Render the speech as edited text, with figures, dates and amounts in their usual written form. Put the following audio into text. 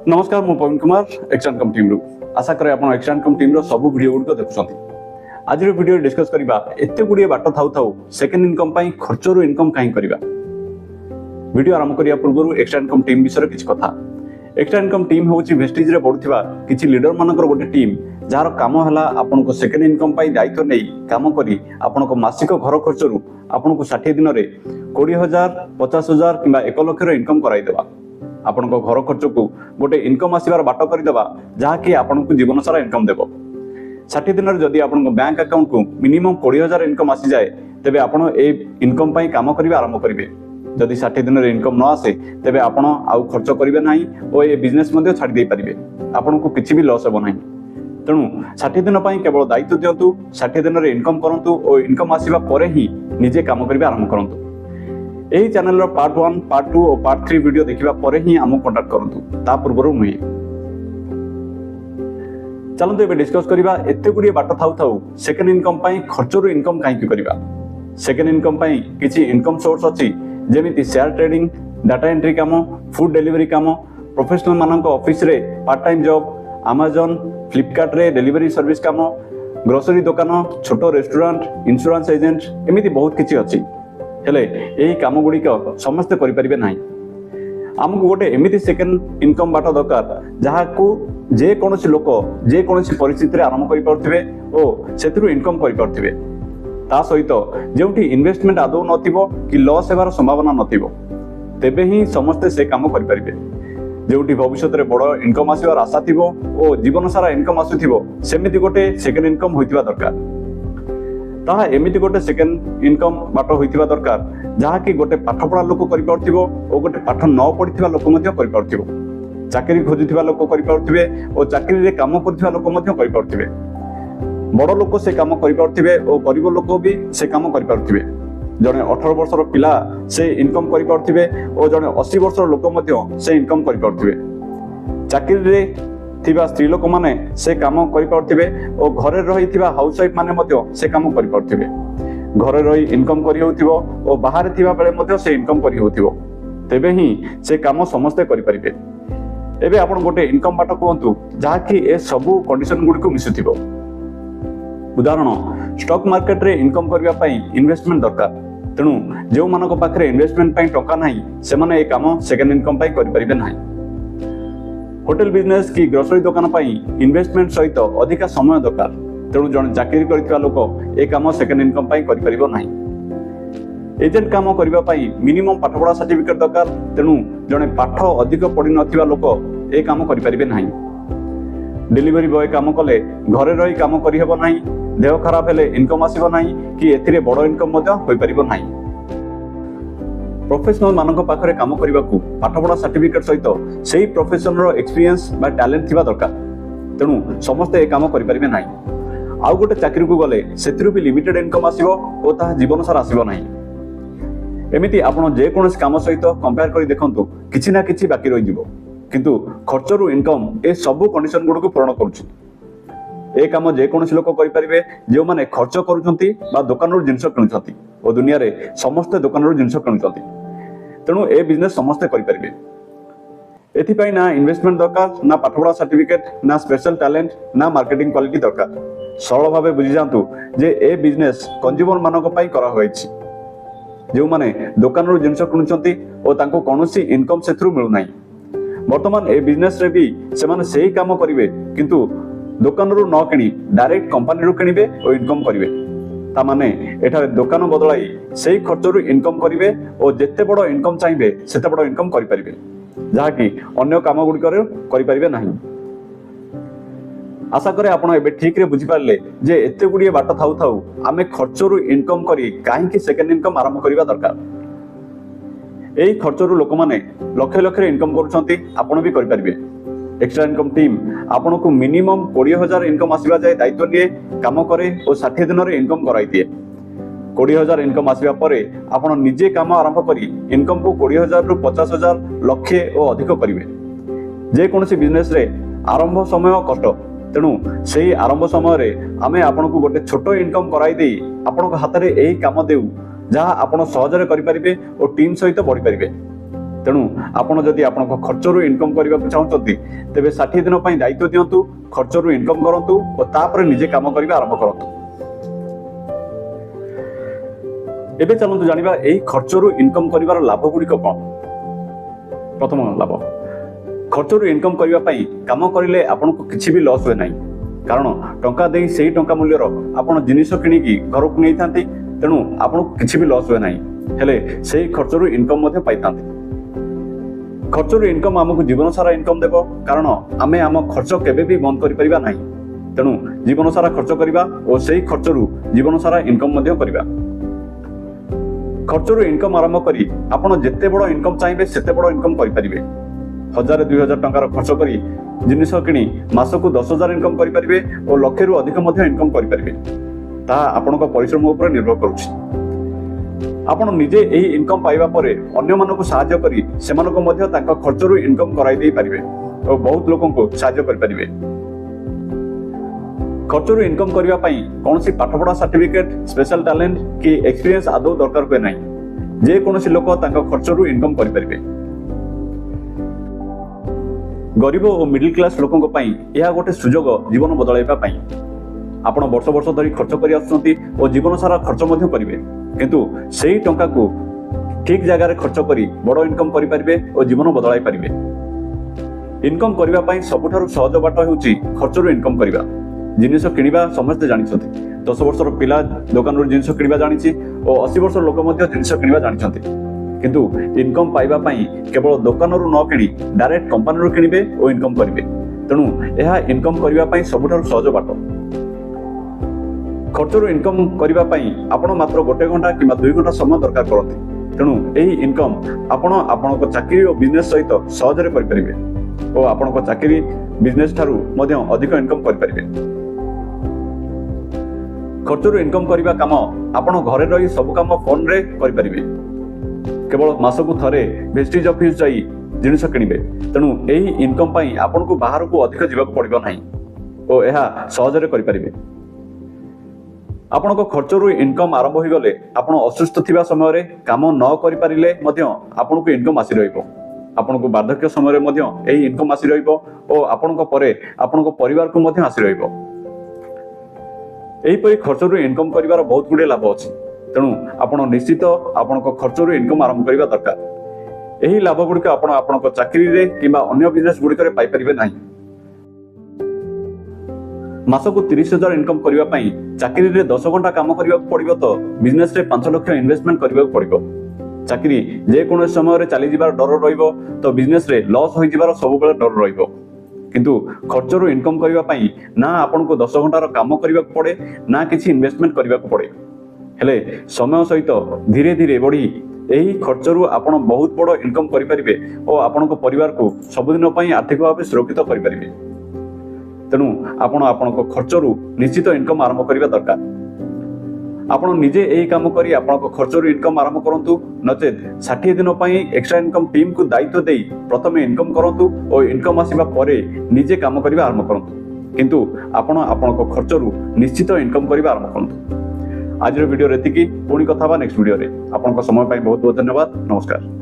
नमस्कार मु पवन कुमार एक्शन कम टीम रु आशा करे आपण एक्शन कम टीम रो सब वीडियो गुड देखुछंती। आज रो वीडियो डिस्कस करबा एते गुडी बाट थाउ थाउ सेकंड इनकम पई खर्च रो इनकम काई करबा। वीडियो आरंभ करिया पूर्व एक्शन इनकम टीम विषय किछ कथा। एक्शन इनकम टीम होची वेस्टेज रे बढुथिबा किछि लीडर मानकर गोटे टीम जार काम हला आपन को सेकंड इनकम पई दायित्व नै काम करी आपन को मासिक घर खर्च रु आपन को 60 दिन रे 20000 50000 किबा 1 लाख रो इनकम कराई देबा। आपण को घर खर्च को गोटे इनकम आसीबार बाट करदेबा जहा कि आपण को जीवन सारा इनकम देबो। 60 दिन जदि आपण को बैंक अकाउंट को मिनिमम 20000 इनकम आसी जाए तेबे आपण ए इनकम पई काम करिवे आरंभ करिवे। जदि 60 दिन रे इनकम न आसे तेबे आपण आउ खर्च करिवे नाही ओ ए बिजनेस मध्ये छाडी दे परिवे। आपण को किछि भी लॉस हेबो नाही। तेणु 60 दिन पई केवल दायित्व दियंतु, 60 दिन रे इनकम करंतु ओ इनकम आसीबा परे ही निजे काम करिवे आरंभ करंतु। एही चैनल रो पार्ट 1 पार्ट 2 और पार्ट 3 वीडियो देखिबा परे ही हमु कांटेक्ट करंतु ता पूर्वरु नुई। चलंतु एबे डिस्कस करिबा एते गुडी बाट थाउ थाउ सेकंड इनकम पई खर्च रो इनकम काई कि करिबा। सेकंड इनकम पई किछि इनकम सोर्स अछि जेमिति शेयर ट्रेडिंग, डाटा एंट्री काम, फूड डिलीवरी काम, प्रोफेशनल मानक ऑफिस रे part time job, Amazon, Flipkart रे डिलीवरी सर्विस काम, ग्रोसरी दुकान, छोटो रेस्टोरेंट, इंश्योरेंस एजेंट एमिति बहुत किछि अछि। हेले एही काम गुडी को समस्त करि परिबे नाही। हमकु गोटे एमिति सेकंड इनकम बाट दरकार जहा को जे कोनोसी लोक जे कोनोसी परिस्थिति रे आरंभ करि परथिबे ओ सेतिरु इनकम करि परथिबे। ता सहित जेउठी इन्वेस्टमेंट आदौ नथिबो कि लॉस हेबार संभावना नथिबो तेबे ही समस्त से काम करि परिबे। जेउठी भविष्य रे बड़ इनकम आसीबार आशा थिबो ओ जीवन सारा इनकम आसुथिबो सेमिति गोटे सेकंड इनकम होइतिबा दरकार। ताहा एमिति गोटे सेकंड इनकम बाट होइतिबा दरकार जहा कि गोटे पाठ पढ़ा लोक करि परथिबो ओ गोटे पाठ न पढ़िथिबा लोक मध्ये करि परथिबो। चाकरी खोजुथिबा लोक करि परथिबे ओ चाकरी रे काम करथिबा लोक मध्ये करि परथिबे। बड़ लोक से काम करि परथिबे ओ गरीब लोक भी से काम करि परथिबे। जने 18 वर्षर पिला से इनकम करि परथिबे ओ जने 80 वर्षर लोक मध्ये से इनकम करि परथिबे। चाकरी रे थिबा स्त्री लोक माने से काम करि परथिबे ओ घरे रही थिबा हाउस वाइफ माने मध्ये से काम करि परथिबे। घरे रही इनकम करि होथिबो ओ बाहर थिबा बेले मध्ये से इनकम करि होथिबो तेबे ही से काम समस्त करि परिबे। एबे आपण गोटे इनकम बाट कोंतु जहा कि ए सब कंडीशन गुडी को मिसुथिबो। उदाहरण स्टॉक मार्केट रे इनकम करबा पई इन्वेस्टमेंट दरकार। तेणु जो मानको पाखरे इन्वेस्टमेंट पई टका नाही से माने ए काम सेकंड इनकम पई करि परिबे नाही। होटल बिजनेस की ग्रोसरी दुकान पई इन्वेस्टमेंट सहित अधिक समय दरकार। तेणु जन चाकरी करथिबा लोक ए काम सेकंड इनकम पई करि परिबो नाही। एजेंट काम करबा पई मिनिमम पाठपढ़ा सर्टिफिकेट दरकार। तेणु जने पाठ अधिक पढि नथिबा लोक ए काम करि परिबे नाही। डिलीवरी बॉय काम कले घरे रही काम करि हेबो नाही, देह खराब हेले इनकम आसीबो नाही कि एथिरे बड़ इनकम मध्ये होई परिबो नाही। प्रोफेशनल मानक पाखरे काम करबाकू पाठपढ़ा सर्टिफिकेट सहित सेही प्रोफेशन रो एक्सपीरियंस बा टैलेंट थिबा दरकार। तेणु समस्त ए काम करि परिबे नाही। आउ गोटे चाकरी को गले सेतिरु भी लिमिटेड इनकम आसीबो ओ ता जीवन सारा आसीबो नाही। एमिति आपण जे कोनस काम सहित कंपेयर करि देखंतु किछि ना किछि बाकी रहि जिवो किंतु खर्च रु इनकम ए सब कंडीशन गुड को पूर्ण करूछि। ए काम जे कोनसी लोक करि परिबे जे माने खर्च करूछंती बा दुकान रो जिंस किनुछंती ओ दुनिया रे समस्त दुकान रो जिंस किनुछंती। तेणु ए बिजनेस समस्त करि परिबे। एथि पई ना इन्वेस्टमेंट दरकार, ना पाठपढ़ा सर्टिफिकेट, ना स्पेशल टैलेंट, ना मार्केटिंग क्वालिटी दरकार। सरल भावे बुझी जांतु जे ए बिजनेस कंज्यूमर मानक पई करा होइछि। जे माने दुकान रो जिंस किनुछंती ओ तांको कोनोसी इनकम सेथरु मिलु नाही। वर्तमान ए बिजनेस रे भी से माने सेही काम करिवे किंतु दुकान रो न किनी डायरेक्ट कंपनी रो किनिबे ओ इनकम करिवे। ता माने एठारे दुकान बदलाई सेही खर्च रो इनकम करिवे ओ जेते बड़ इनकम चाहिबे सेते बड़ इनकम करि परिबे जहा कि अन्य काम गुडी करि परिबे नाही। आशा करे आपण एबे ठीक रे बुझी पारले जे एते गुडी बाट थाउ थाउ आमे खर्च रो इनकम करी काहे कि सेकंड इनकम आरंभ करिबा दरकार। एही खर्च रो लोक माने लक्ष लक्ष रे इनकम करूछंती आपण भी करि परिबे। एक्स्ट्रा इनकम टीम आपण को मिनिमम 20000 इनकम आसीबा जाय दायित्व निये काम करे और 60 दिन रे इनकम कराई दिए। 20000 इनकम आसीबा परे आपण निजे काम आरंभ करी इनकम को 20000 रु 50000 लक्ष और अधिक करिवे। जे कोनसी बिजनेस रे आरंभ समय कष्ट। तेणु सेही आरंभ समय रे आमे आपण को गोटे छोटो इनकम कराई देई आपण को हाथ रे एही काम देउ जहा आपण सहज रे करि परिबे और टीम सहित बढ़ी परिबे। तेणु आपण जदि आपण खर्चरू इनकम करबा चाहउछंती तेबे 60 दिन पई दायित्व दियंतु खर्चरू इनकम करंतु और तापर निजे काम करबा आरंभ करंतु। एबे चलंतु जानिबा एही खर्चरू इनकम करिवार लाभ गुडी कोन। प्रथम लाभ खर्चरू इनकम करबा पई काम करिले आपनको किछि भी लॉस होय नाही, कारण टंका देई सेही टंका मूल्यर आपण जिनिस किनिकी घर को नै थांती, तेणु आपनको किछि भी लॉस होय नाही, हेले सेही खर्चरू इनकम मध्ये पाई थांती। खर्चरू इनकम आमको जीवन सारा इनकम देबो, कारण आमे आम खर्च केबे भी बंद करि परिबा नाही, तेणु जीवन सारा खर्च करिबा और सेही खर्चरू जीवन सारा इनकम मध्ये करिबा। खर्चरू इनकम आरंभ करी आपण जेते बड़ इनकम चाहिए सेते बड़ इनकम करि परिबे। 1000-2000 टंकार खर्च करी जिनिस किनी मासकु 10,000 इनकम करि परिबे और लक्ष रु अधिक मध्ये इनकम करि परिबे। ता आपनक परिश्रम ऊपर निर्भर करूछि। आपण निजे एही इनकम पाइबा परे अन्य मानको सहाय्य करी सेमानको मध्ये ताका खर्चरू इनकम कराई देई परिबे और बहुत लोकंको सहाय्य करि परिबे। खर्चरू इनकम करबा पई कोनसी पाठपढ़ा सर्टिफिकेट, स्पेशल टैलेंट कि एक्सपीरियंस आदौ दरकार होय नाही, जे कोनसी लोक ताका खर्चरू इनकम करि परिबे। गरीब और मिडिल क्लास लोकंको पई यह गोटे सुजोग जीवन बदलाइबा पई। आपण वर्ष वर्ष धरी खर्च करि आछंती और जीवन सारा खर्च मध्ये करिवे, किंतु सेही टंका को ठीक जगह रे खर्च करी बड़ इनकम करि परिबे और जीवन बदलाई परिबे। इनकम करबा पई सबुठारु सहज बाट हेउची खर्चरू इनकम करबा। जिनिस किनिबा समस्त जानिछथि। 10 वर्षर पिला दुकान रो जिनिस किनिबा जानिछि और 80 वर्षर लोक मध्ये जिनिस किनिबा जानिछथि, किंतु इनकम पाइबा पई केवल दुकान रो न किनि डायरेक्ट कंपनी रो किनिबे और इनकम करिवे। तेणु एहा इनकम करबा पई सबुठारु सहज बाट। खर्चरू इनकम करबा पई आपण मात्र 1 घंटा किबा 2 घंटा समय दरकार करथि। तेणु एही इनकम आपण आपनक चाकरी और बिजनेस सहित सहज रे करि परिबे और आपनक चाकरी बिजनेस थारु मध्ये अधिक इनकम करि परिबे। खर्चरू इनकम करबा काम आपण घरे रही सब काम फोन रे करि परिबे। केवल मासकु थरे वेस्टेज ऑफिस जाई जिनिस किनिबे। तेणु एही इनकम पई आपण को बाहर को अधिक जीवाक पड़िबो नाही और एहा सहज रे करि परिबे। आपण को खर्चरू इनकम आरंभ होई गले आपण असुस्थ थिबा समय रे काम न करि परिले मध्ये आपण को इनकम आसी रहिबो। आपण को बार्धक्य समय रे मध्ये एही इनकम आसी रहिबो और आपण को परे आपण को परिवार को मध्ये आसी रहिबो। एहीपरि खर्चरू इनकम करिवार बहुत गुडे लाभ अछि, तेणु आपण निश्चित आपण को खर्चरू इनकम आरंभ करिवा दरकार। एही लाभ गुडिक आपण आपण को चाकरी रे किबा अन्य बिजनेस गुडिक रे पाई परिबे नाही। मासकु 30,000 इनकम करिवा पई चाकरी रे 10 घंटा काम करिवा पड़िबो, तो बिजनेस रे 5 लाख इन्वेस्टमेंट करिवा पड़िबो। चाकरी जे कोनो समय रे चली जिबार डर रहिबो, तो बिजनेस रे लॉस होई जिबार सब बेले डर रहिबो। किंतु खर्चरू इनकम करबा पई ना आपण को 10 घंटा रो काम करबा पड़े ना किछि इन्वेस्टमेंट करबा पड़े, हेले समय सहित धीरे धीरे बढ़ी एही खर्चरू आपण बहुत बड़ इनकम करि परिबे और आपण को परिवार को सबदिन पई आर्थिक भाव सुरक्षित करि परिबे। तेणु आपण आपण को खर्चरू निश्चित इनकम आरंभ करबा दरकार। आपण निजे एही काम करी आपण को खर्चरू इनकम आरंभ करंतु, नचेत 60 दिन पई एक्स्ट्रा इनकम टीम को दायित्व देई प्रथमे इनकम करंतु और इनकम आसीबा परे निजे काम करबा आरंभ करंतु, किंतु आपण आपण को खर्चरू निश्चित इनकम करबा आरंभ करंतु। आज वीडियो रेतिकी पुणी कथा बा नेक्स्ट वीडियो रे। आपण को समय पाई बहुत बहुत धन्यवाद। नमस्कार।